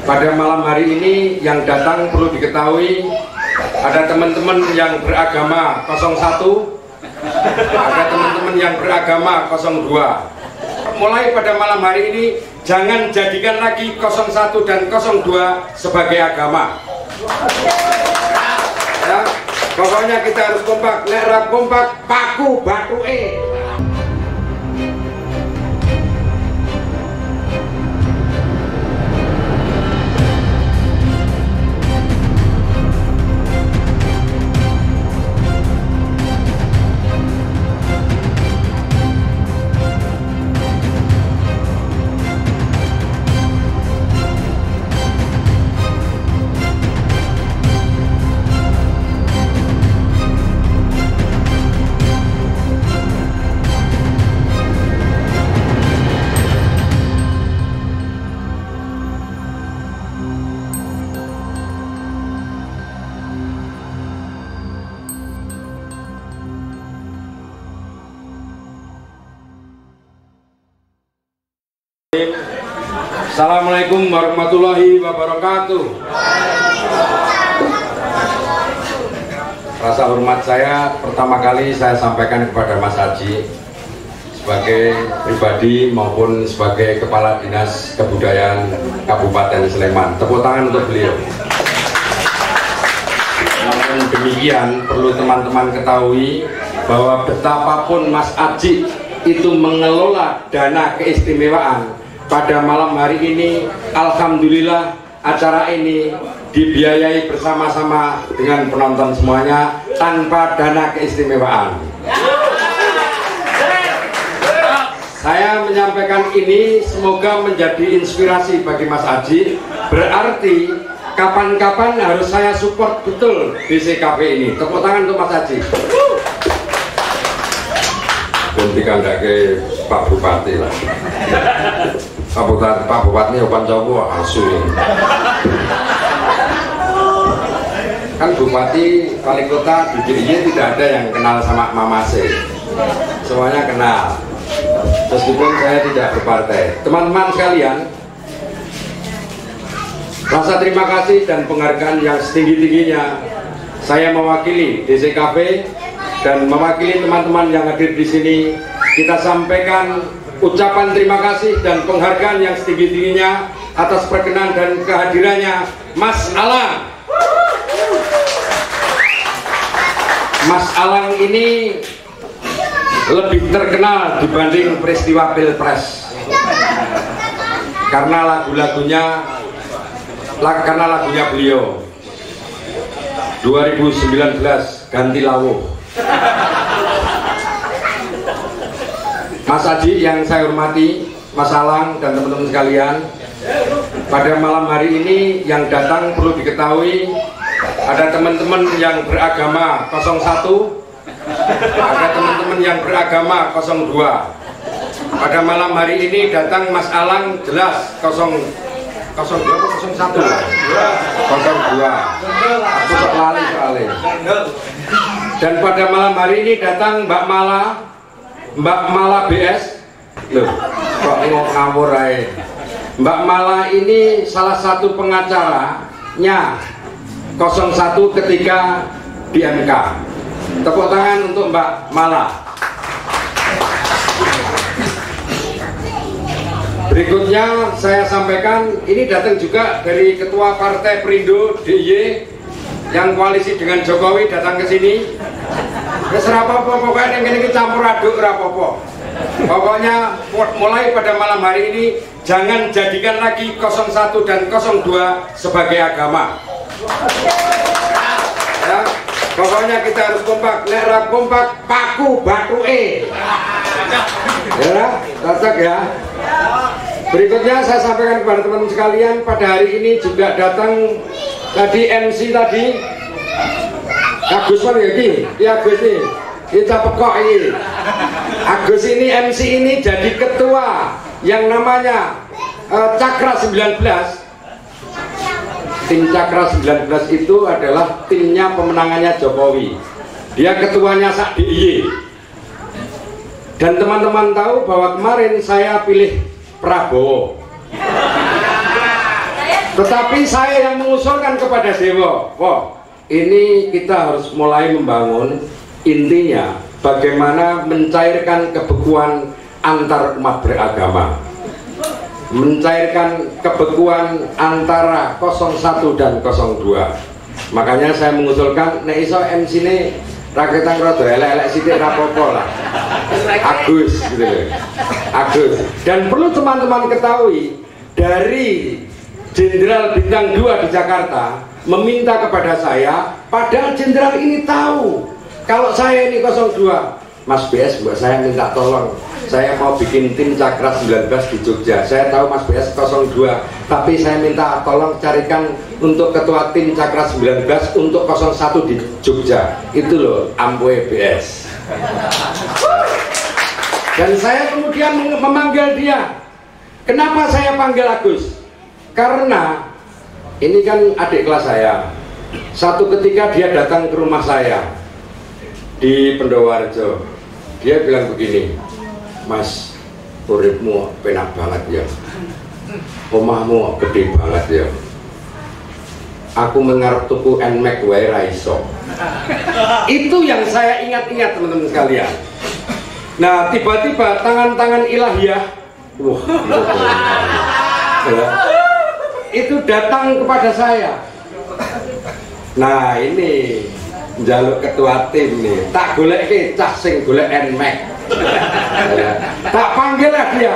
Pada malam hari ini yang datang perlu diketahui ada teman-teman yang beragama 01, ada teman-teman yang beragama 02. Mulai pada malam hari ini jangan jadikan lagi 01 dan 02 sebagai agama. Ya, pokoknya kita harus kompak, nek ra kompak paku batuke. Assalamualaikum warahmatullahi wabarakatuh. Rasa hormat saya pertama kali saya sampaikan kepada Mas Haji sebagai pribadi maupun sebagai Kepala Dinas Kebudayaan Kabupaten Sleman. Tepuk tangan untuk beliau. Namun demikian perlu teman-teman ketahui bahwa betapapun Mas Haji itu mengelola dana keistimewaan, pada malam hari ini alhamdulillah acara ini dibiayai bersama-sama dengan penonton semuanya tanpa dana keistimewaan. Saya menyampaikan ini semoga menjadi inspirasi bagi Mas Haji. Berarti kapan-kapan harus saya support betul DCKP ini. Tepuk tangan untuk Mas Haji. Gantikan ke Pak Bupati lah. Pak Bupati ini opan cowo asu ini. Kan Bupati Wali Kota di DIY tidak ada yang kenal sama Mamase. Semuanya kenal. Meskipun saya tidak berpartai. Teman-teman sekalian, rasa terima kasih dan penghargaan yang setinggi-tingginya saya mewakili DCKP dan mewakili teman-teman yang hadir di sini. Kita sampaikan ucapan terima kasih dan penghargaan yang setinggi-tingginya atas perkenan dan kehadirannya Mas Alang. Mas Alang ini lebih terkenal dibanding peristiwa Pilpres karena lagunya beliau 2019 ganti lawo. Mas Haji yang saya hormati, Mas Alang dan teman-teman sekalian, pada malam hari ini yang datang perlu diketahui ada teman-teman yang beragama 01, ada teman-teman yang beragama 02. Pada malam hari ini datang Mas Alang jelas 02 atau 01? 02. Aku terlali sekali. Dan pada malam hari ini datang Mbak Mala BS. Loh, kok ngawur aja. Mbak Mala ini salah satu pengacaranya 01 ketika di MK. Tepuk tangan untuk Mbak Mala. Berikutnya saya sampaikan ini datang juga dari Ketua Partai Perindo DIY yang koalisi dengan Jokowi datang ke sini. Wis ora apa-apa, pokoknya yang ini campur aduk ora apa-apa. Pokoknya mulai pada malam hari ini jangan jadikan lagi 01 dan 02 sebagai agama. Ya, pokoknya kita harus kompak, nek ra kompak paku batuke. Ya, cocok ya. Berikutnya saya sampaikan kepada teman-teman sekalian, pada hari ini juga datang tadi MC tadi Agus mana ya ki? Ya Agus nih, kita pekok ini. Agus ini MC ini jadi ketua yang namanya Cakra 19. Tim Cakra 19 itu adalah timnya pemenangannya Jokowi. Dia ketuanya sak DIY. Dan teman-teman tahu bahwa kemarin saya pilih Prabowo. Tetapi saya yang mengusulkan kepada Dewa, ini kita harus mulai membangun, intinya bagaimana mencairkan kebekuan antar umat beragama, mencairkan kebekuan antara 01 dan 02. Makanya saya mengusulkan nek iso MC ini rakyat rada elek-elek sithik rapopo lah. Agus gitu loh. Agus. Dan perlu teman-teman ketahui, dari Jenderal Bintang 2 di Jakarta meminta kepada saya, padahal jenderal ini tahu kalau saya ini 02. Mas BS, buat saya minta tolong, saya mau bikin tim Cakra 19 di Jogja. Saya tahu Mas BS 02, tapi saya minta tolong carikan untuk ketua tim Cakra 19 untuk 01 di Jogja. Itu loh Amboe BS. Dan saya kemudian memanggil dia. Kenapa saya panggil Agus? Karena ini kan adik kelas saya. Satu ketika dia datang ke rumah saya di Pendowarjo, dia bilang begini, Mas, uripmu penak banget ya, omahmu gede banget ya, aku mengarep tuku NMAX wae ra iso. Itu yang saya ingat-ingat teman-teman sekalian. Nah, tiba-tiba tangan-tangan ilahiyah, itu datang kepada saya. Nah, ini njaluk ketua tim nih, tak golek cah sing golek NMAX. Tak panggil lah dia,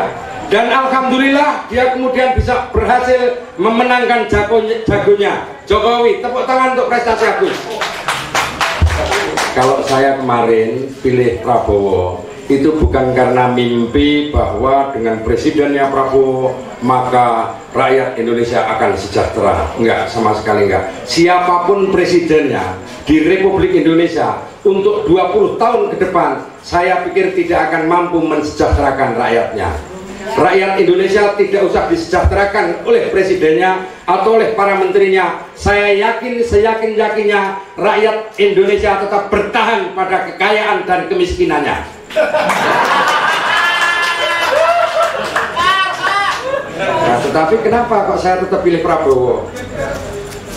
dan alhamdulillah dia kemudian bisa berhasil memenangkan jagonya Jokowi. Tepuk tangan untuk prestasi Agus. Kalau saya kemarin pilih Prabowo, itu bukan karena mimpi bahwa dengan presidennya Prabowo maka rakyat Indonesia akan sejahtera. Enggak, sama sekali enggak. Siapapun presidennya di Republik Indonesia untuk 20 tahun ke depan, saya pikir tidak akan mampu mensejahterakan rakyatnya. Rakyat Indonesia tidak usah disejahterakan oleh presidennya atau oleh para menterinya. Saya yakin, seyakin-yakinnya rakyat Indonesia tetap bertahan pada kekayaan dan kemiskinannya. Nah, tetapi kenapa kok saya tetap pilih Prabowo?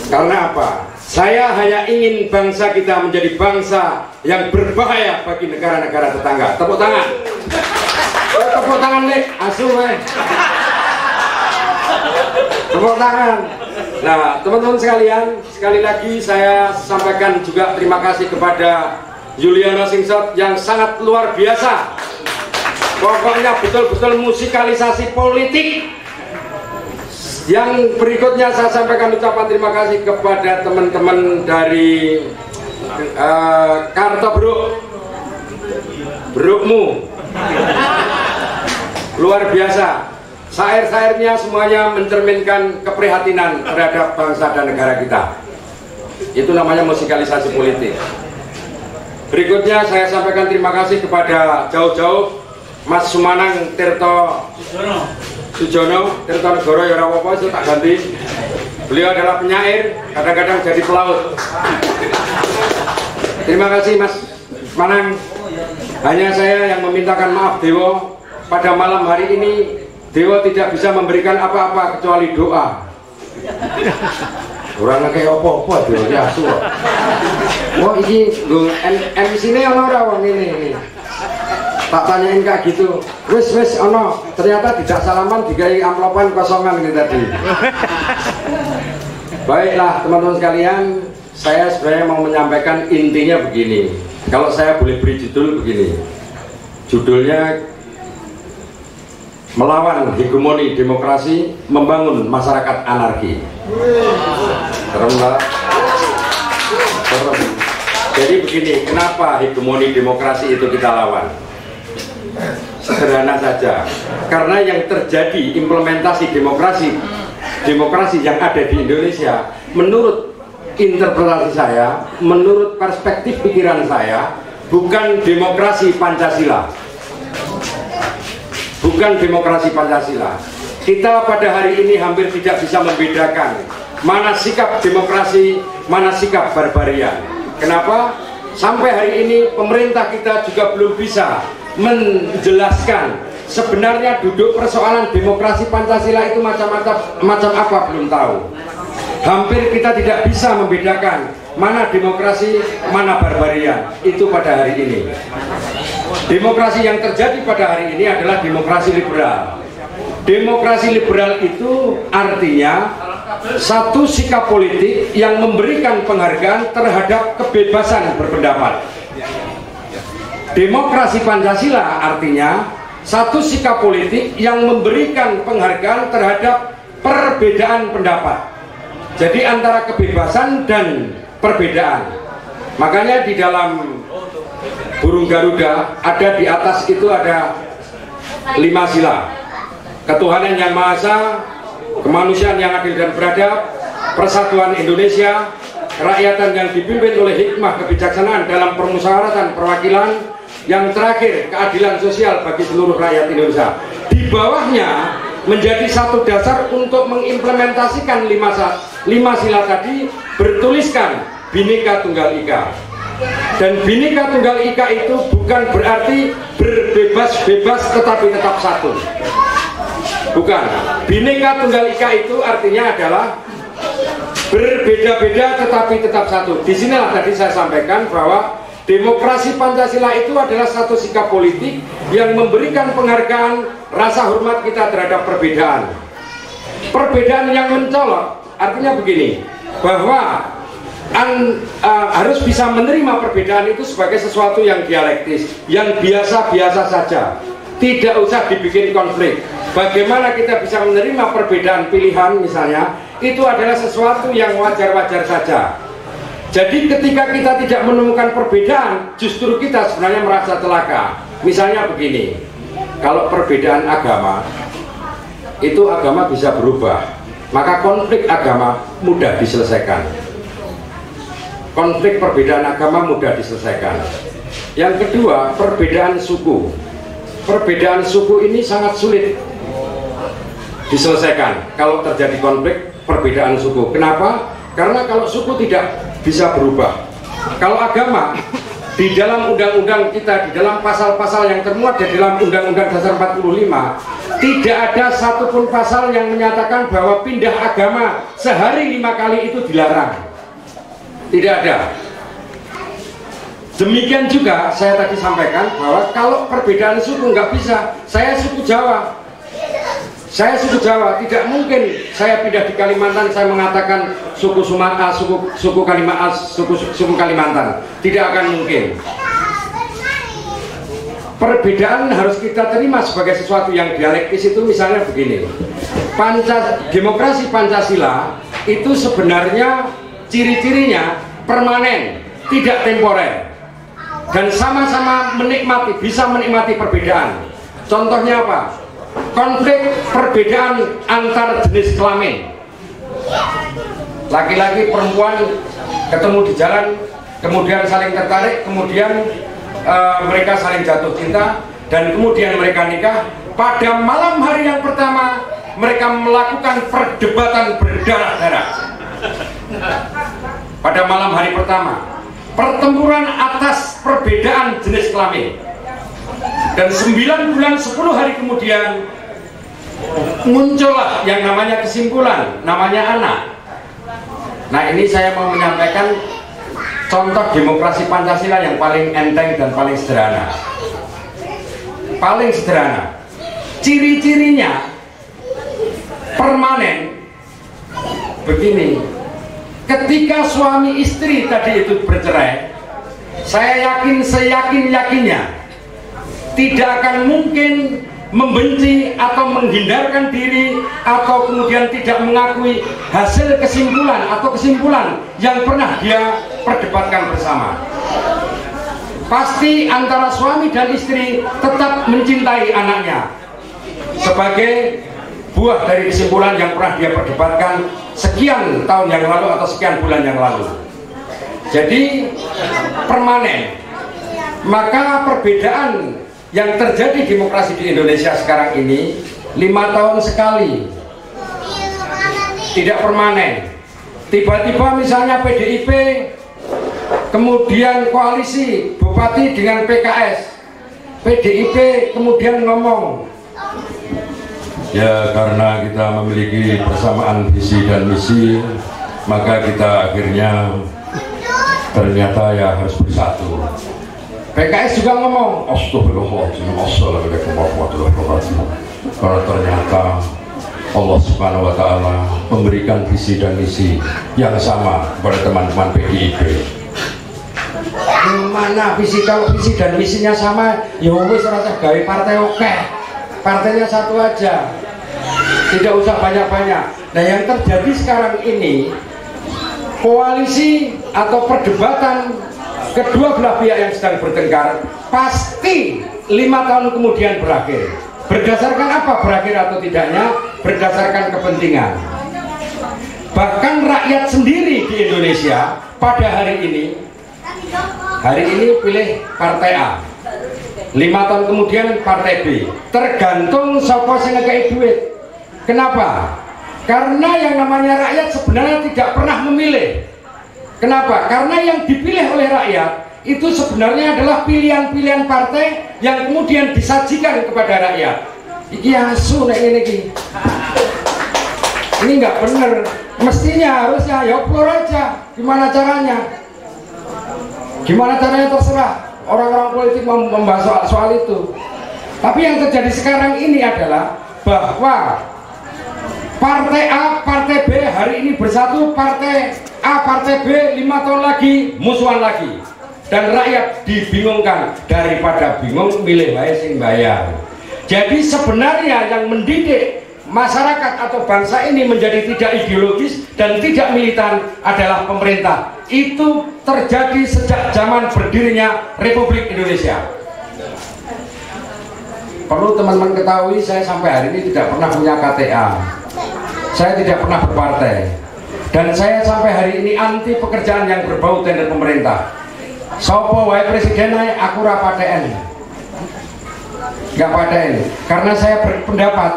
Karena apa? Saya hanya ingin bangsa kita menjadi bangsa yang berbahaya bagi negara-negara tetangga. Tepuk tangan. Tepuk tangan, Lek. Asu, tepuk tangan. Nah, teman-teman sekalian, sekali lagi saya sampaikan juga terima kasih kepada Yuliana Singsot yang sangat luar biasa. Pokoknya betul-betul musikalisasi politik. Yang berikutnya saya sampaikan ucapan terima kasih kepada teman-teman dari Kartobruk, Brukmu, luar biasa. Syair-syairnya semuanya mencerminkan keprihatinan terhadap bangsa dan negara kita. Itu namanya musikalisasi politik. Berikutnya saya sampaikan terima kasih kepada jauh-jauh Mas Sumanang Tirto Sujono, Tirtonegoro ya apa itu tak ganti. Beliau adalah penyair, kadang-kadang jadi pelaut. Terima kasih Mas Manang. Hanya saya yang memintakan maaf Dewo. Pada malam hari ini Dewo tidak bisa memberikan apa-apa kecuali doa. Orang kayak apa-apa Dewo ya asu. Wah ini MC ini orang wong ini. Tak tanyain kayak gitu, wis ono, ternyata tidak salaman digawe amplopan kosongan gitu tadi. Baiklah teman-teman sekalian, saya sebenarnya mau menyampaikan intinya begini. Kalau saya boleh beri judul begini, judulnya melawan hegemoni demokrasi, membangun masyarakat anarki. Serem lah. Serem. Jadi begini, kenapa hegemoni demokrasi itu kita lawan? Sederhana saja, karena yang terjadi implementasi demokrasi yang ada di Indonesia, menurut interpretasi saya, menurut perspektif pikiran saya, bukan demokrasi Pancasila. Bukan demokrasi Pancasila. Kita pada hari ini hampir tidak bisa membedakan mana sikap demokrasi, mana sikap barbarian. Kenapa? Sampai hari ini pemerintah kita juga belum bisa menjelaskan sebenarnya duduk persoalan demokrasi Pancasila itu macam apa belum tahu. Hampir kita tidak bisa membedakan mana demokrasi, mana barbarian itu pada hari ini. Demokrasi yang terjadi pada hari ini adalah demokrasi liberal. Demokrasi liberal itu artinya satu sikap politik yang memberikan penghargaan terhadap kebebasan berpendapat. Demokrasi Pancasila artinya satu sikap politik yang memberikan penghargaan terhadap perbedaan pendapat. Jadi antara kebebasan dan perbedaan. Makanya di dalam burung Garuda ada di atas itu ada 5 sila. Ketuhanan yang Maha Esa, kemanusiaan yang adil dan beradab, persatuan Indonesia, kerakyatan yang dipimpin oleh hikmah kebijaksanaan dalam permusyawaratan perwakilan, yang terakhir keadilan sosial bagi seluruh rakyat Indonesia. Di bawahnya menjadi satu dasar untuk mengimplementasikan 5 sila tadi bertuliskan Bhinneka Tunggal Ika. Dan Bhinneka Tunggal Ika itu bukan berarti berbebas-bebas tetapi tetap satu. Bukan. Bhinneka Tunggal Ika itu artinya adalah berbeda-beda tetapi tetap satu. Di sinilah tadi saya sampaikan bahwa demokrasi Pancasila itu adalah satu sikap politik yang memberikan penghargaan rasa hormat kita terhadap perbedaan. Perbedaan yang mencolok artinya begini, bahwa harus bisa menerima perbedaan itu sebagai sesuatu yang dialektis, yang biasa-biasa saja, tidak usah dibikin konflik. Bagaimana kita bisa menerima perbedaan pilihan misalnya, itu adalah sesuatu yang wajar-wajar saja. Jadi ketika kita tidak menemukan perbedaan, justru kita sebenarnya merasa celaka. Misalnya begini, kalau perbedaan agama, itu agama bisa berubah, maka konflik agama mudah diselesaikan. Konflik perbedaan agama mudah diselesaikan. Yang kedua, perbedaan suku. Perbedaan suku ini sangat sulit diselesaikan kalau terjadi konflik perbedaan suku. Kenapa? Karena kalau suku tidak bisa berubah. Kalau agama, di dalam undang-undang kita, di dalam pasal-pasal yang termuat di dalam Undang-Undang Dasar 45, tidak ada satupun pasal yang menyatakan bahwa pindah agama sehari 5 kali itu dilarang. Tidak ada. Demikian juga saya tadi sampaikan bahwa kalau perbedaan suku nggak bisa. Saya suku Jawa, tidak mungkin saya pindah di Kalimantan saya mengatakan suku Sumatera, suku Kalimantan, tidak akan mungkin. Perbedaan harus kita terima sebagai sesuatu yang dialektis. Itu misalnya begini, demokrasi Pancasila itu sebenarnya ciri-cirinya permanen, tidak temporer, dan sama-sama bisa menikmati perbedaan. Contohnya apa? Konflik perbedaan antar jenis kelamin, laki-laki perempuan ketemu di jalan, kemudian saling tertarik, kemudian mereka saling jatuh cinta, dan kemudian mereka nikah. Pada malam hari yang pertama mereka melakukan perdebatan berdarah-darah. Pada malam hari pertama, pertempuran atas perbedaan jenis kelamin. Dan 9 bulan 10 hari kemudian muncullah yang namanya kesimpulan, namanya anak. Nah, ini saya mau menyampaikan contoh demokrasi Pancasila yang paling enteng dan paling sederhana. Paling sederhana. Ciri-cirinya permanen begini. Ketika suami istri tadi itu bercerai, saya yakin seyakin-yakinnya tidak akan mungkin membenci atau menghindarkan diri atau kemudian tidak mengakui hasil kesimpulan atau kesimpulan yang pernah dia perdebatkan bersama. Pasti antara suami dan istri tetap mencintai anaknya sebagai buah dari kesimpulan yang pernah dia perdebatkan sekian tahun yang lalu atau sekian bulan yang lalu. Jadi permanen. Maka perbedaan yang terjadi demokrasi di Indonesia sekarang ini 5 tahun sekali, tidak permanen. Tiba-tiba misalnya PDIP kemudian koalisi Bupati dengan PKS, PDIP kemudian ngomong Ya, karena kita memiliki persamaan visi dan misi, maka kita akhirnya ternyata ya harus bersatu. PKS juga ngomong, astagfirullahaladzim, assalamualaikum warahmatullahi wabarakatuh. Karena ternyata Allah Subhanahu wa Ta'ala memberikan visi dan misi yang sama kepada teman-teman PDIP. Mana visi, kalau visi dan misinya sama, ya wis rasa gawe partai oke. Partainya satu aja. Tidak usah banyak-banyak. Nah, yang terjadi sekarang ini, koalisi atau perdebatan kedua belah pihak yang sedang bertengkar pasti 5 tahun kemudian berakhir. Berdasarkan apa berakhir atau tidaknya? Berdasarkan kepentingan. Bahkan rakyat sendiri di Indonesia pada hari ini pilih partai A, 5 tahun kemudian partai B, tergantung siapa sing ngekei duit. Kenapa? Karena yang namanya rakyat sebenarnya tidak pernah memilih. Kenapa? Karena yang dipilih oleh rakyat itu sebenarnya adalah pilihan-pilihan partai yang kemudian disajikan kepada rakyat. Iki asu nek ngene iki. Ini nggak bener. Mestinya harusnya ya upload aja. Gimana caranya? Gimana caranya terserah. Orang-orang politik membahas soal itu. Tapi yang terjadi sekarang ini adalah bahwa partai A, partai B hari ini bersatu, partai A, partai B 5 tahun lagi musuhan lagi. Dan rakyat dibingungkan, daripada bingung milih wae sing bayar. Jadi sebenarnya yang mendidik masyarakat atau bangsa ini menjadi tidak ideologis dan tidak militan adalah pemerintah. Itu terjadi sejak zaman berdirinya Republik Indonesia. Perlu teman-teman ketahui, saya sampai hari ini tidak pernah punya KTA. Saya tidak pernah berpartai. Dan saya sampai hari ini anti pekerjaan yang berbau tender pemerintah. Sopo wae presiden aku ra paten. Enggak paten. Karena saya berpendapat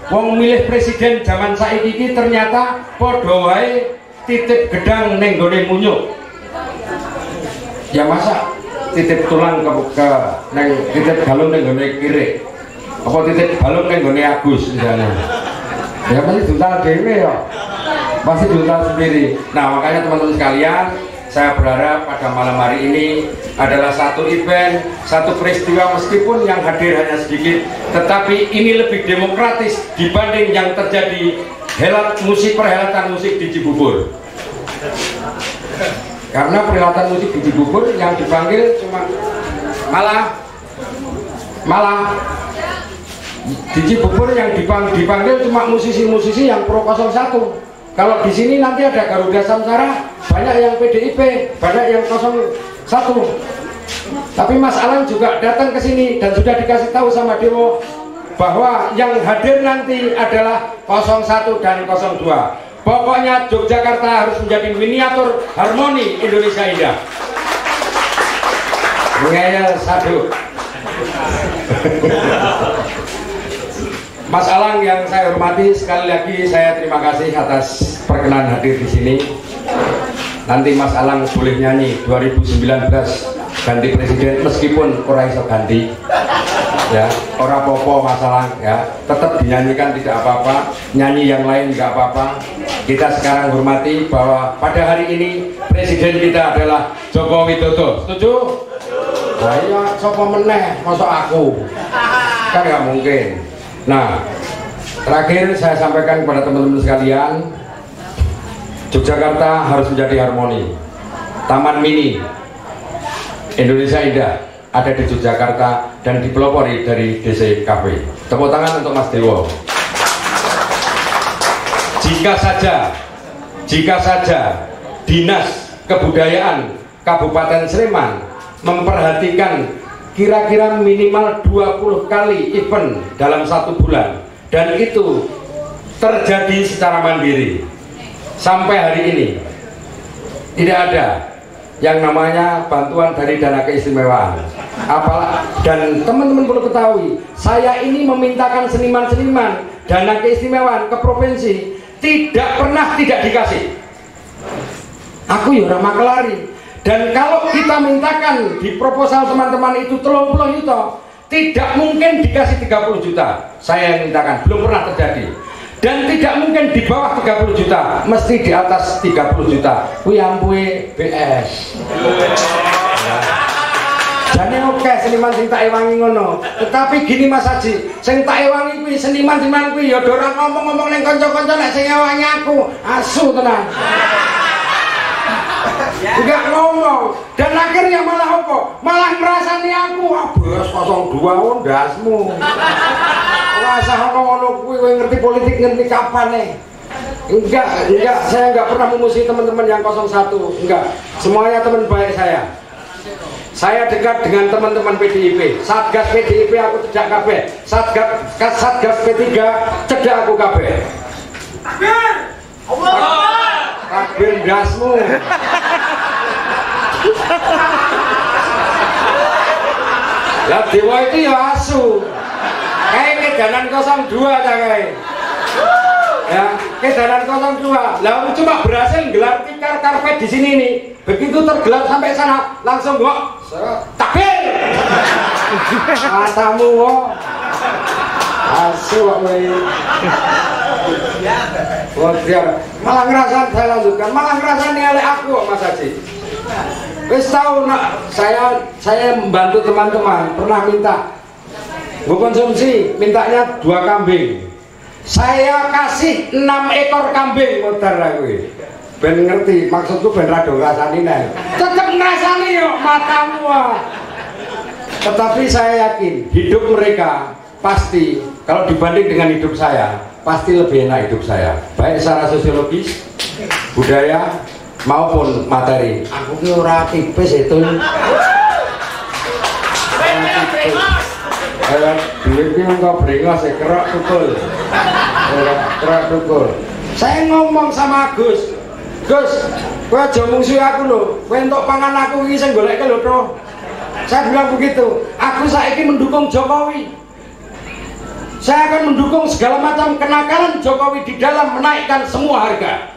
wong milih presiden zaman saiki iki ternyata padha wae titip gedang ning gone munyuk. Ya masa titip tulang ke neng titip galung ning gone kirik. Apa titip balung ning gone Agus misalnya. Ya pasti duntal dhewe ya. Pasti duntal sendiri. Nah, makanya teman-teman sekalian, saya berharap pada malam hari ini adalah satu event, satu peristiwa meskipun yang hadir hanya sedikit, tetapi ini lebih demokratis dibanding yang terjadi perhelatan musik di Cibubur. Karena perhelatan musik di Cibubur yang dipanggil cuma malah di Cibubur yang dipanggil cuma musisi-musisi yang pro 01. Kalau di sini nanti ada Garuda Samsara, banyak yang PDIP, banyak yang 01. Tapi Mas Alan juga datang ke sini dan sudah dikasih tahu sama Dewo bahwa yang hadir nanti adalah 01 dan 02. Pokoknya Yogyakarta harus menjadi miniatur harmoni Indonesia indah. Ngeyel sadu. Mas Alang yang saya hormati, sekali lagi saya terima kasih atas perkenan hadir di sini. Nanti Mas Alang boleh nyanyi 2019 ganti presiden meskipun orang iso ganti. Ya, ora popo Mas Alang ya, tetap dinyanyikan tidak apa-apa, nyanyi yang lain nggak apa-apa. Kita sekarang hormati bahwa pada hari ini presiden kita adalah Joko Widodo. Setuju? Nah, iya, sapa meneh, masa aku? Kan nggak mungkin. Nah, terakhir saya sampaikan kepada teman-teman sekalian, Yogyakarta harus menjadi harmoni. Taman Mini Indonesia Indah ada di Yogyakarta dan dipelopori dari DCKP. Tepuk tangan untuk Mas Dewo. Jika saja Dinas Kebudayaan Kabupaten Sleman memperhatikan kira-kira minimal 20 kali event dalam 1 bulan, dan itu terjadi secara mandiri sampai hari ini tidak ada yang namanya bantuan dari dana keistimewaan. Dan teman-teman perlu ketahui, saya ini memintakan seniman-seniman dana keistimewaan ke provinsi, tidak pernah tidak dikasih. Aku ya ora makelari. Dan kalau kita mintakan di proposal teman-teman itu 30 juta, tidak mungkin dikasih 30 juta. Saya yang mintakan, belum pernah terjadi. Dan tidak mungkin di bawah 30 juta, mesti di atas 30 juta. Kuwi BS. Jane oke seniman sing tak ewangi ngono. Tetapi gini Mas Haji, sing tak ewangi kuwi seniman-seniman kuwi ya ora ngomong-ngomong ning kanca-kanca nek sing ewangi aku, asu tenan. Enggak ngomong, dan akhirnya malah apa? Malah ngerasani aku, bos 02 ndasmu. Rasa ngono kuwi kowe ngerti politik ngerti kapan nih? Enggak, saya enggak pernah memusuhi teman-teman yang 01, enggak. Semuanya teman baik saya. Saya dekat dengan teman-teman PDIP. Satgas PDIP aku cedak kabeh. Satgas P3 cedak aku kabeh. Takbir! Allah! Takbir gasmu. Lah dewa itu ya asu. Kayak kedanan 02 ta kae. Ya, kedanan 02. Lah cuma berhasil gelar tikar karpet di sini nih. Begitu tergelar sampai sana langsung kok takbir. Matamu kok. Asu kok kowe. Malah ngerasain saya lanjutkan, malah ngerasain elek aku kok Mas Haji. Wis tahu nak, saya membantu teman-teman pernah minta gue konsumsi, mintanya 2 kambing. Saya kasih 6 ekor kambing muter aku. Ben ngerti maksudku, ben rada ngrasani nek. Tetep ngrasani yo matamu. Tetapi saya yakin hidup mereka pasti kalau dibanding dengan hidup saya pasti lebih enak hidup saya, baik secara sosiologis, budaya maupun materi. Aku ki ora tipis itu. Duit ki engko brengos kerak tukul. Kerak tukul. Saya ngomong sama Gus, kowe aja mungsuhi aku lho. Kowe entuk pangan aku iki sing goleke lho to. Saya bilang begitu. Aku saiki mendukung Jokowi. Saya akan mendukung segala macam kenakalan Jokowi di dalam menaikkan semua harga.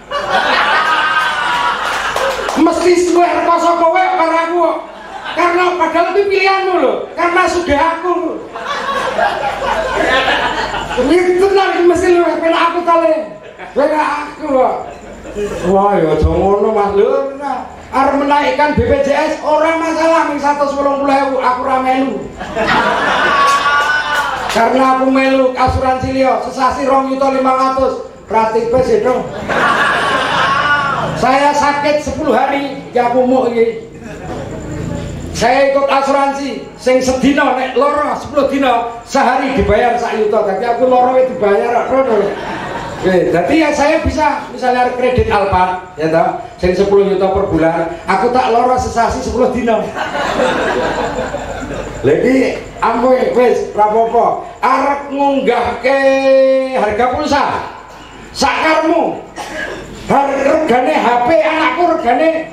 Mesti suwe rekoso kowe karo aku. Karena padahal itu pilihanmu loh. Karena sudah aku. Itu nanti mesti lu pengen aku tali. Pengen aku loh. Wah ya jangan mas lu. Arep menaikkan BPJS orang masalah ming 180.000 aku ra melu. Karena aku melu asuransi liya sesasi 2.500.000 pratipes itu. Saya sakit 10 hari ya aku mau iki. Saya ikut asuransi sing sedina nek loro 10 dina sehari dibayar 1 juta. Dadi aku loro dibayar rono. Jadi ya saya bisa misalnya kredit Alphard ya toh sing 10 juta per bulan, aku tak loro sesasi 10 dina. Lagi ampe wis rapopo arep ngunggahke harga pulsa sakarmu regane HP anakku regane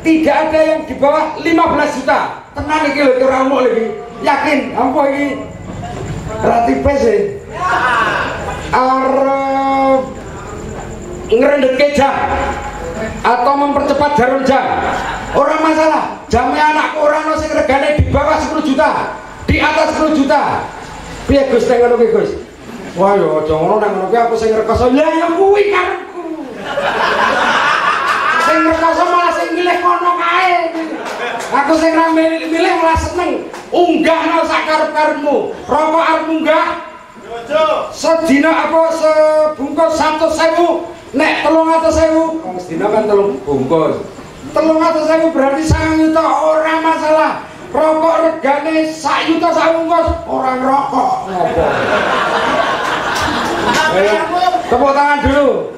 tidak ada yang di bawah 15 juta tenang iki lho ora umuk lagi yakin ampo iki berarti pes arep ngerendetke jam atau mempercepat jarum jam orang masalah jamnya anakku orang no sing regane di bawah 10 juta di atas 10 juta piye Gus nek ngono ki Gus wah yo aja ngono nek ngono ki aku sing rekoso lah ya kuwi karepku sing rekoso malah sing milih kono kae aku sing ra milih malah seneng unggahno sak karep-karepmu rokok arep munggah sedina apa sebungkus 100.000 nek 300.000 sedina kan 3 bungkus 300.000 berarti 1 juta orang masalah rokok regane 1 juta sabungkus orang rokok ngopo tepuk tangan dulu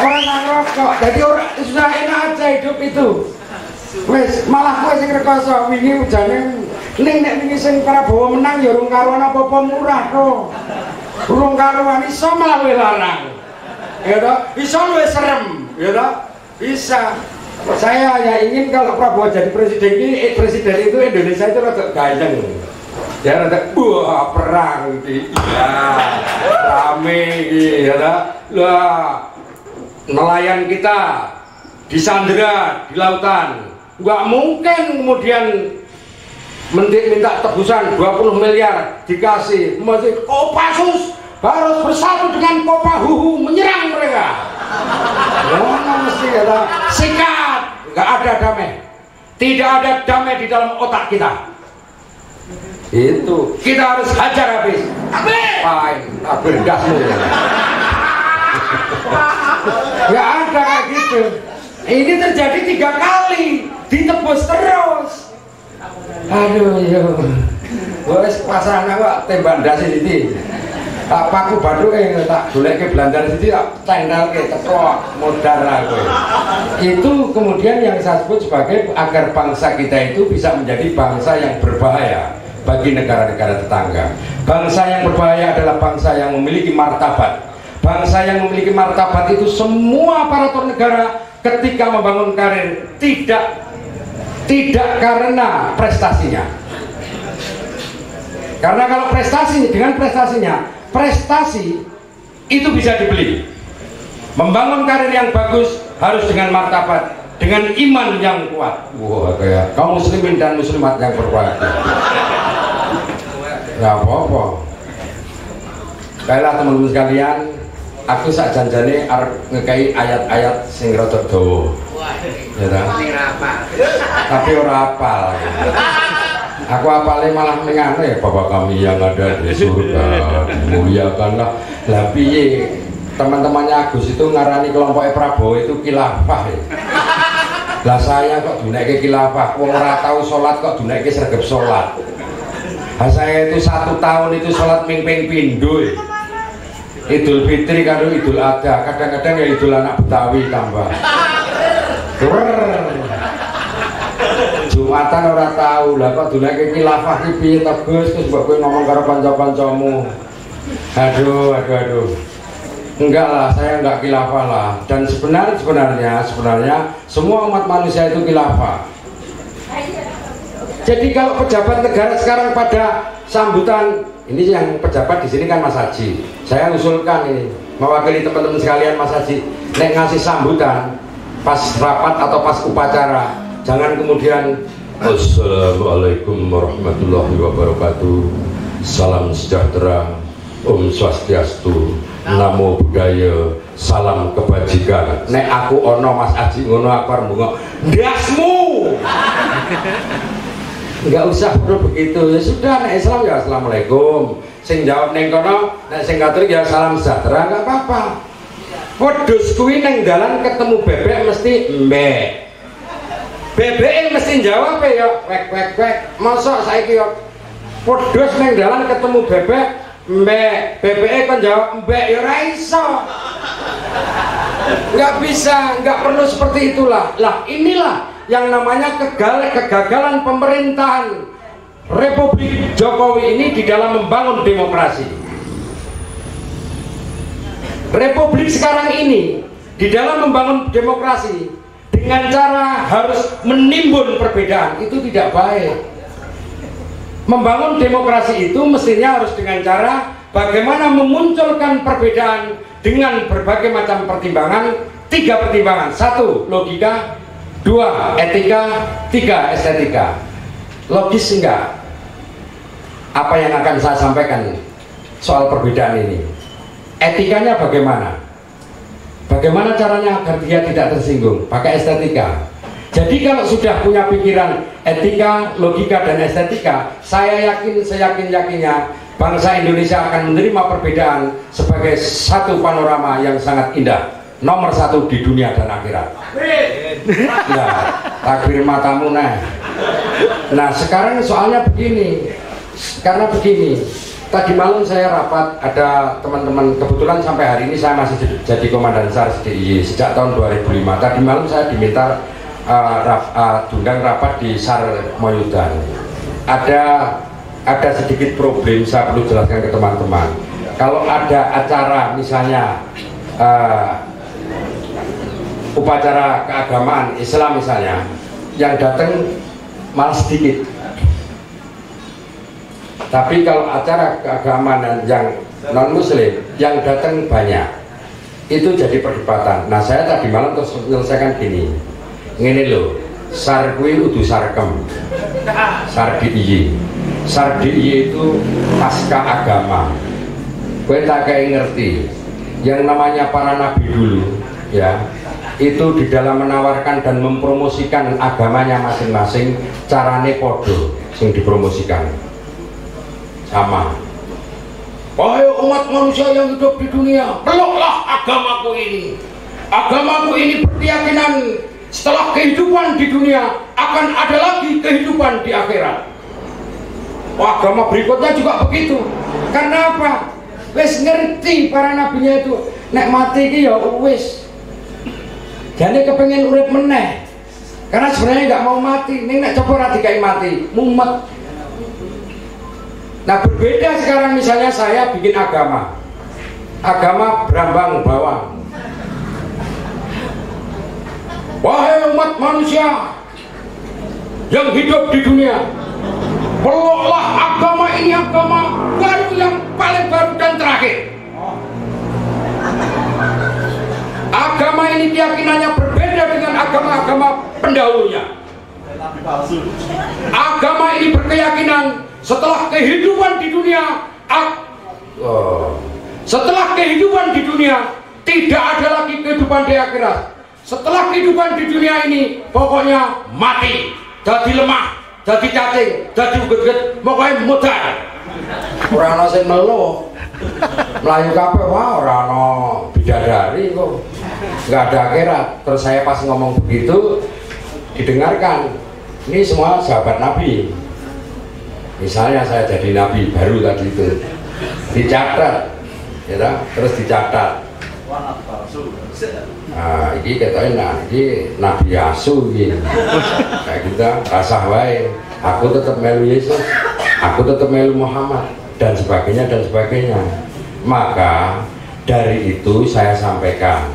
orang rokok jadi orang sudah enak aja hidup itu wes malah kowe sing rekoso wingi ujane ning nek wingi sing Prabowo menang ya urung karuan apa-apa murah to urung karuan iso malah luwih larang ya toh iso luwih serem ya toh bisa. Saya ya ingin kalau Prabowo jadi presiden ini presiden itu Indonesia itu rada ganteng ya rada wah perang gitu ya rame gitu ya lah nelayan kita disandera di lautan nggak mungkin kemudian minta tebusan 20 miliar dikasih, masih Kopassus harus bersatu dengan Kopahuhu menyerang mereka. Mesti kata sikat, nggak ada damai, tidak ada damai di dalam otak kita. Itu kita harus hajar habis. Tabir dasmu. Nggak ada kayak gitu. Ini terjadi 3 kali, ditebus terus. Aduh, yo, wes pasangan kok tembak dasi ini. Tak paku baduke tak goleke blandar sithik tak tendalke teko modar aku. Itu kemudian yang saya sebut sebagai agar bangsa kita itu bisa menjadi bangsa yang berbahaya bagi negara-negara tetangga. Bangsa yang berbahaya adalah bangsa yang memiliki martabat. Bangsa yang memiliki martabat itu semua aparatur negara ketika membangun karir tidak karena prestasinya. Karena kalau prestasi dengan prestasinya, prestasi itu bisa dibeli. Membangun karir yang bagus harus dengan martabat, dengan iman yang kuat. Wah, kayak kaum muslimin dan muslimat yang berbahagia. Nggak apa-apa. Baiklah teman-teman sekalian, aku sak janjane arep ngekei ayat-ayat sing rada dawa. Ya ta? Tapi ora apal. Aku apalnya malah mengano ya, Bapak kami yang ada di surga dimuliakanlah. Lah piye teman-temannya Agus itu ngarani kelompoknya Prabowo itu khilafah ya. Lah saya kok dunekke khilafah, wong ora tau salat kok dunekke sregep salat. Lah saya itu 1 tahun itu salat ming-ping pindho. Idul Fitri karo Idul Adha, kadang-kadang ya Idul anak Betawi tambah. Jumatan ora tahu lah kok dunake khilafah iki piye to Gus, terus mbok kowe ngomong karo kanca-kancamu. Aduh. Enggak lah, saya enggak khilafah lah. Dan sebenarnya semua umat manusia itu khilafah. Jadi kalau pejabat negara sekarang pada sambutan, ini yang pejabat di sini kan Mas Haji. Saya usulkan ini mewakili teman-teman sekalian Mas Haji, nek ngasih sambutan pas rapat atau pas upacara, jangan kemudian Assalamualaikum warahmatullahi wabarakatuh, salam sejahtera, Om Swastiastu, Namo Buddhaya, salam kebajikan. Nek aku ono Mas Haji ngono aku arep mbungok ndasmu. Enggak usah perlu begitu, ya sudah. Nek Islam ya Assalamualaikum, sing jawab neng kono, nek sing Katolik ya salam sejahtera, enggak apa-apa. Wedhus kuwi neng dalan ketemu bebek mesti mbek. Bebek mesti jawab ya wek. Mosok saiki yo wedhus neng dalan ketemu bebek mbek, bebek kan jawab mbek ya ora iso. Enggak bisa, enggak perlu seperti itulah. Lah inilah yang namanya kegagalan pemerintahan Republik Jokowi ini di dalam membangun demokrasi. Republik sekarang ini di dalam membangun demokrasi dengan cara harus menimbun perbedaan itu tidak baik. Membangun demokrasi itu mestinya harus dengan cara bagaimana memunculkan perbedaan dengan berbagai macam pertimbangan. 3 pertimbangan: 1 logika, 2 etika, 3 estetika. Logis enggak apa yang akan saya sampaikan soal perbedaan ini? Etikanya bagaimana? Bagaimana caranya agar dia tidak tersinggung? Pakai estetika. Jadi kalau sudah punya pikiran etika, logika, dan estetika, saya seyakin-yakinnya bangsa Indonesia akan menerima perbedaan sebagai satu panorama yang sangat indah, nomor 1 di dunia dan akhirat. Ya, takbir matamu nah. Nah sekarang soalnya begini, karena begini, tadi malam saya rapat, ada teman-teman, kebetulan sampai hari ini saya masih jadi komandan SAR DIY sejak tahun 2005. Tadi malam saya diminta diundang rapat di SAR Moyudan. Ada sedikit problem, saya perlu jelaskan ke teman-teman. Kalau ada acara misalnya upacara keagamaan Islam misalnya, yang datang malah sedikit. Tapi kalau acara keagamaan yang non muslim yang datang banyak, itu jadi perdebatan. Nah saya tadi malam terus menyelesaikan gini, loh, Sar kuwi udu sarkem. Sardiyi. Sardiyi itu pasca agama. Kowe tak kayak ngerti. Yang namanya para nabi dulu, ya, itu di dalam menawarkan dan mempromosikan agamanya masing-masing, carane podo yang dipromosikan sama. Wahai umat manusia yang hidup di dunia, peluklah agamaku ini. Agamaku ini berkeyakinan setelah kehidupan di dunia akan ada lagi kehidupan di akhirat. Agama berikutnya juga begitu. Karena apa? Wes ngerti para nabinya itu, nek mati ki ya wis. Jadi kepengen urip meneh. Karena sebenarnya nggak mau mati. Ning nek coba ora dikai mati, mumet. Nah berbeda sekarang misalnya saya bikin agama berambang bawang. Wahai umat manusia yang hidup di dunia, peluklah agama ini, agama baru yang paling baru dan terakhir. Agama ini keyakinannya berbeda dengan agama-agama pendahulunya. Agama ini berkeyakinan setelah kehidupan di dunia, setelah kehidupan di dunia tidak ada lagi kehidupan di akhirat. Setelah kehidupan di dunia ini pokoknya mati, jadi lemah, jadi cacing, jadi uget-uget, pokoknya modal. Ora ana sing melu. Melayu kabeh wae ora ana bidadari kok. Enggak ada akhirat. Terus saya pas ngomong begitu didengarkan. Ini semua sahabat Nabi. Misalnya saya jadi nabi baru tadi itu, dicatat, ya, terus dicatat. Nah, ini katanya, ini nabi asu ini. Kayak gitu, rasah wae. Aku tetap melu Yesus, aku tetap melu Muhammad, dan sebagainya dan sebagainya. Maka dari itu saya sampaikan,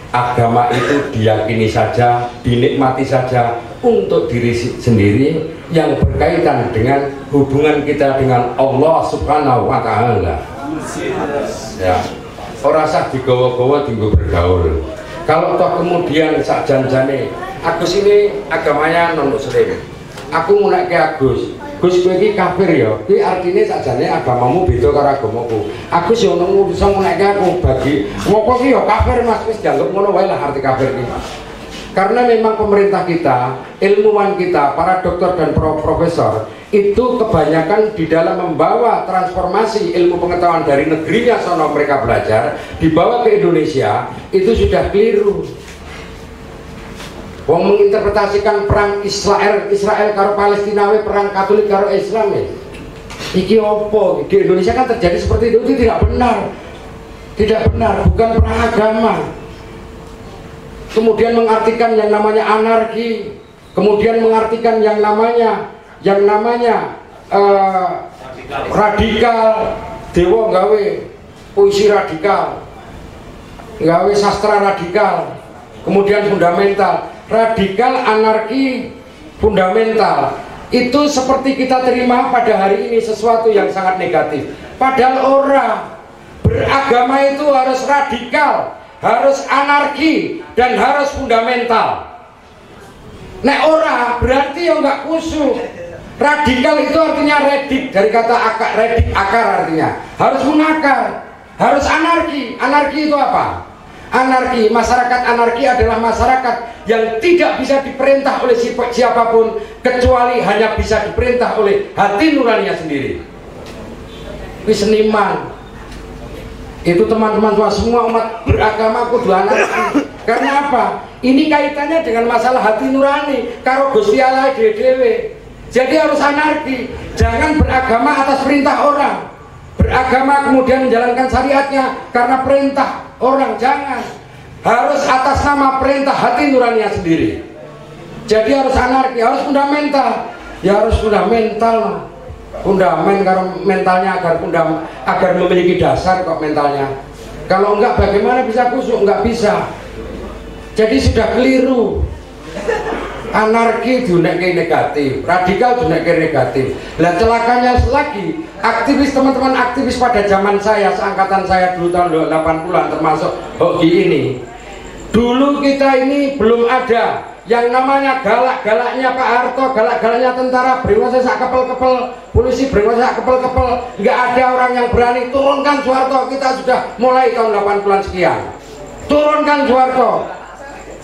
agama itu diyakini saja, dinikmati saja untuk diri sendiri yang berkaitan dengan hubungan kita dengan Allah Subhanahu wa Ta'ala. Ya, ora sah digawa-gawa tinggal bergaul. Kalau toh kemudian sak janjane Agus ini agamanya non muslim, aku ngunek ke Agus, Gus kowe iki kafir ya. Kuwi artine sakjane agamamu beda karo agamaku. Agus yo nemu bisa ngunek ke aku bagi wong iki ya kafir Mas, wis dianggap ngono wae lah arti kafir iki. Karena memang pemerintah kita, ilmuwan kita, para dokter dan profesor itu kebanyakan di dalam membawa transformasi ilmu pengetahuan dari negerinya sono mereka belajar dibawa ke Indonesia itu sudah keliru. Wong menginterpretasikan perang Israel karo Palestina, perang Katolik karo Islam ya. Iki opo? Di Indonesia kan terjadi seperti itu tidak benar. Tidak benar, bukan perang agama. Kemudian mengartikan yang namanya anarki, kemudian mengartikan yang namanya radikal, dewa gawe puisi radikal, gawe sastra radikal, kemudian fundamental, radikal, anarki, fundamental. Itu seperti kita terima pada hari ini sesuatu yang sangat negatif. Padahal orang beragama itu harus radikal, harus anarki, dan harus fundamental. Nek ora berarti ya nggak khusyuk. Radikal itu artinya redik, dari kata akar, redik akar artinya harus mengakar, harus anarki. Anarki itu apa? Anarki, masyarakat anarki adalah masyarakat yang tidak bisa diperintah oleh siapapun kecuali hanya bisa diperintah oleh hati nuraninya sendiri. Wis seniman itu teman-teman semua umat beragama kudu anarki. Karena apa? Ini kaitannya dengan masalah hati nurani karo Gusti Allah dhewe. Jadi harus anarki. Jangan beragama atas perintah orang. Beragama kemudian menjalankan syariatnya karena perintah orang, jangan. Harus atas nama perintah hati nuraninya sendiri. Jadi harus anarki, harus fundamental. Ya harus fundamental. Fundamen karena mentalnya agar memiliki dasar kok mentalnya. Kalau enggak bagaimana bisa khusyuk? Enggak bisa. Jadi sudah keliru. Anarki dunekke negatif, radikal dunekke negatif. Lah celakanya lagi, aktivis teman-teman aktivis pada zaman saya, seangkatan saya dulu tahun 80-an termasuk Hoki ini. Dulu kita ini belum ada yang namanya galak-galaknya Pak Harto, galak-galaknya tentara, brengose sak kepel-kepel, polisi brengose sak kepel-kepel, nggak ada orang yang berani turunkan Soeharto. Kita sudah mulai tahun 80-an sekian, turunkan Soeharto.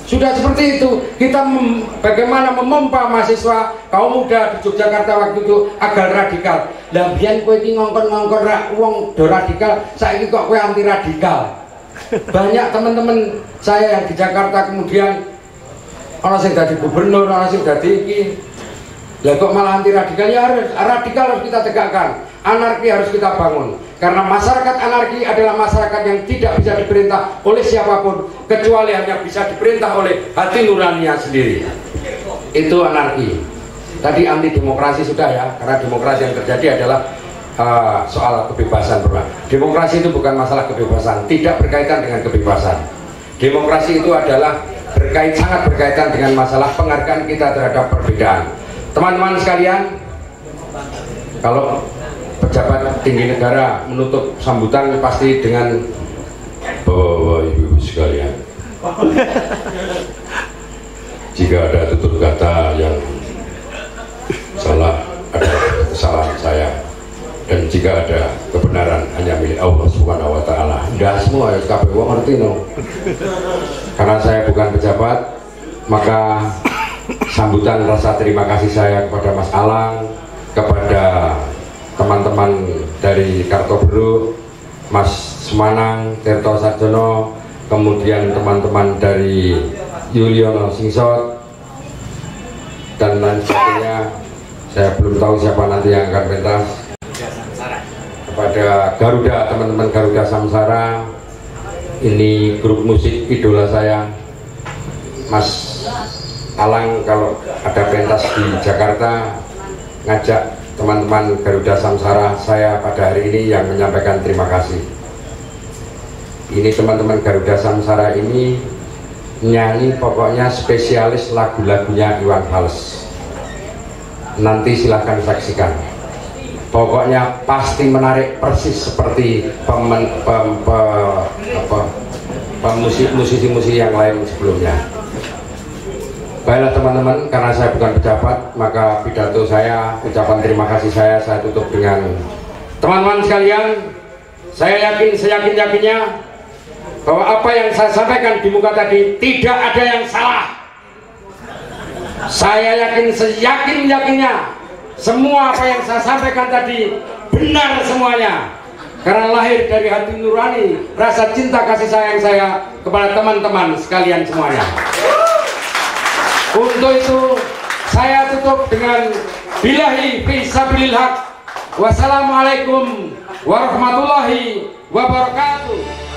Sudah seperti itu, kita bagaimana memompa mahasiswa kaum muda di Yogyakarta waktu itu agar radikal. Lah biyen kowe iki ngongkon-ngongkon rak wong do radikal, saiki kok kowe anti radikal. Banyak teman-teman saya yang di Jakarta kemudian orang yang jadi gubernur, orang yang jadi iki, lah kok malah anti radikal? Ya harus radikal harus kita tegakkan, anarki harus kita bangun. Karena masyarakat anarki adalah masyarakat yang tidak bisa diperintah oleh siapapun, kecuali hanya bisa diperintah oleh hati nuraninya sendiri. Itu anarki. Tadi anti demokrasi sudah ya, karena demokrasi yang terjadi adalah soal kebebasan. Demokrasi itu bukan masalah kebebasan, tidak berkaitan dengan kebebasan. Demokrasi itu adalah sangat berkaitan dengan masalah penghargaan kita terhadap perbedaan. Teman-teman sekalian, kalau pejabat tinggi negara menutup sambutan pasti dengan bapak-bapak, ibu-ibu sekalian, jika ada tutur kata yang salah adalah kesalahan saya, dan jika ada kebenaran hanya milik Allah Subhanahu wa Ta'ala. Nggak semua ya, kabeh wong ngerti no. Karena saya bukan pejabat, maka sambutan rasa terima kasih saya kepada Mas Alang, kepada teman-teman dari Kartobro, Mas Semanang, Tirto Sarjono, kemudian teman-teman dari Yuliono Singsot, dan lain sebagainya. Saya belum tahu siapa nanti yang akan pentas. Kepada Garuda, teman-teman Garuda Samsara, ini grup musik idola saya. Mas Alang kalau ada pentas di Jakarta ngajak teman-teman Garuda Samsara, saya pada hari ini yang menyampaikan terima kasih. Ini teman-teman Garuda Samsara ini nyanyi pokoknya spesialis lagu-lagunya Iwan Fals. Nanti silahkan saksikan. Pokoknya pasti menarik persis seperti musisi-musisi yang lain sebelumnya. Baiklah teman-teman, karena saya bukan pejabat, maka pidato saya, ucapan terima kasih saya tutup dengan teman-teman sekalian. Saya seyakin-yakinnya bahwa apa yang saya sampaikan di muka tadi tidak ada yang salah. Saya yakin seyakin-yakinnya semua apa yang saya sampaikan tadi benar semuanya, karena lahir dari hati nurani, rasa cinta kasih sayang saya kepada teman-teman sekalian semuanya. Untuk itu saya tutup dengan billahi fi sabilil haq. Wassalamualaikum warahmatullahi wabarakatuh.